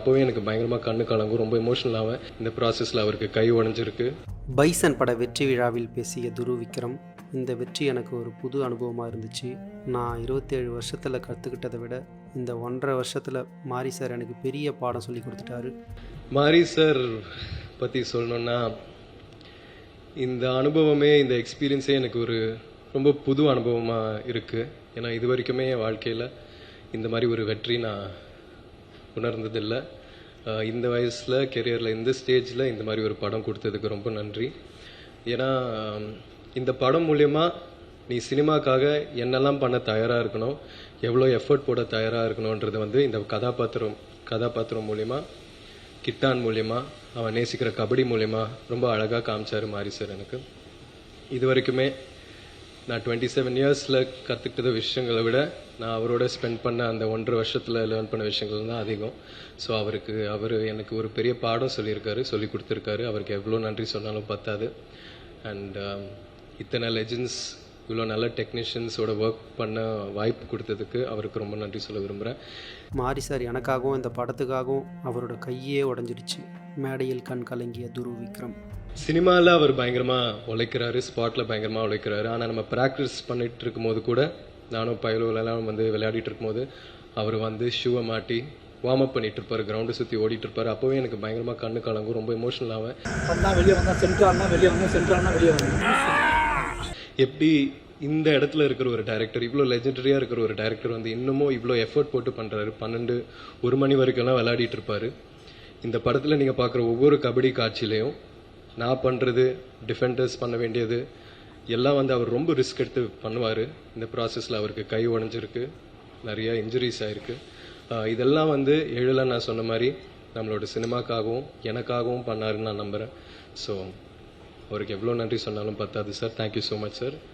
அப்போவே எனக்கு பயங்கரமாக கண்ணு கலங்கும், ரொம்ப எமோஷனல் ஆவேன். இந்த ப்ராசஸில் அவருக்கு கை உடைஞ்சிருக்கு. பைசன் பட வெற்றி விழாவில் பேசிய துருவ் விக்ரம், இந்த வெற்றி எனக்கு ஒரு புது அனுபவமாக இருந்துச்சு. நான் 27 வருஷத்தில் கற்றுக்கிட்டதை விட இந்த 1.5 வருஷத்தில் மாரி சார் எனக்கு பெரிய பாடம் சொல்லி கொடுத்துட்டாரு. மாரி சார் பற்றி சொல்லணுன்னா, இந்த அனுபவமே, இந்த எக்ஸ்பீரியன்ஸே எனக்கு ஒரு ரொம்ப புது அனுபவமாக இருக்குது. ஏன்னா இது வரைக்குமே என் வாழ்க்கையில் இந்த மாதிரி ஒரு வெற்றி நான் உணர்ந்ததில்லை. இந்த வயசில் கெரியரில் இந்த ஸ்டேஜில் இந்த மாதிரி ஒரு படம் கொடுத்ததுக்கு ரொம்ப நன்றி. ஏன்னா இந்த படம் மூலயமா நீ சினிமாக்காக என்னெல்லாம் பண்ண தயாராக இருக்கணும், எவ்வளோ எஃபர்ட் போட தயாராக இருக்கணுன்றது இந்த கதாபாத்திரம் மூலயமா, கிட்டான் மூலயமா, அவன் நேசிக்கிற கபடி மூலயமா ரொம்ப அழகாக காமிச்சார் மாரி சார். எனக்கு இது வரைக்குமே நான் 27 இயர்ஸில் கற்றுக்கிட்ட விஷயங்களை விட நான் அவரோட ஸ்பெண்ட் பண்ண அந்த 1.5 வருஷத்தில் லேர்ன் பண்ண விஷயங்கள் தான் அதிகம். ஸோ அவர் எனக்கு ஒரு பெரிய பாடம் சொல்லி கொடுத்துருக்காரு. அவருக்கு எவ்வளோ நன்றி சொன்னாலும் பத்தாது. அண்ட் இத்தனை லெஜெண்ட்ஸ், இவ்வளோ நல்ல டெக்னீஷியன்ஸோட ஒர்க் பண்ண வாய்ப்பு கொடுத்ததுக்கு அவருக்கு ரொம்ப நன்றி சொல்ல விரும்புகிறேன். மாரி சார் எனக்காகவும் இந்த படத்துக்காகவும் அவரோட கையே உடஞ்சிடுச்சு. மேடையில் கண் கலங்கிய துருவ் விக்ரம். சினிமாவில் அவர் பயங்கரமாக உழைக்கிறாரு, ஸ்பாட்டில் பயங்கரமாக உழைக்கிறாரு. ஆனால் நம்ம ப்ராக்டிஸ் பண்ணிட்டு இருக்கும்போது கூட, நானும் பயிலெல்லாம் விளையாடிட்டு இருக்கும்போது அவர் ஷூவை மாட்டி வார்ம் அப் பண்ணிட்டு இருப்பார், கிரவுண்டை சுற்றி ஓடிட்டு இருப்பார். அப்போவே எனக்கு பயங்கரமாக கண்ணு கலங்கும், ரொம்ப எமோஷனல் ஆவேன். எப்படி இந்த இடத்துல இருக்கிற ஒரு டைரக்டர், இவ்வளோ லெஜெண்டரியாக இருக்கிற ஒரு டைரக்டர் இன்னமும் இவ்வளோ எஃபர்ட் போட்டு பண்ணுறாரு. 12-1 மணி வரைக்கும்லாம் விளையாடிட்டு இருப்பார். இந்த படத்தில் நீங்கள் பார்க்குற ஒவ்வொரு கபடி காட்சியிலையும் நான் பண்ணுறது, டிஃபெண்டர்ஸ் பண்ண வேண்டியது எல்லாம் அவர் ரொம்ப ரிஸ்க் எடுத்து பண்ணுவார். இந்த ப்ராசஸில் அவருக்கு கை உடஞ்சிருக்கு, நிறைய இன்ஜுரிஸ் ஆகிருக்கு. இதெல்லாம் எழிலா நான் சொன்ன மாதிரி நம்மளோட சினிமாக்காகவும் எனக்காகவும் பண்ணாருன்னு நான் நம்புகிறேன். ஸோ அவருக்கு எவ்வளோ நன்றி சொன்னாலும் பத்தாது sir. Thank you so much sir.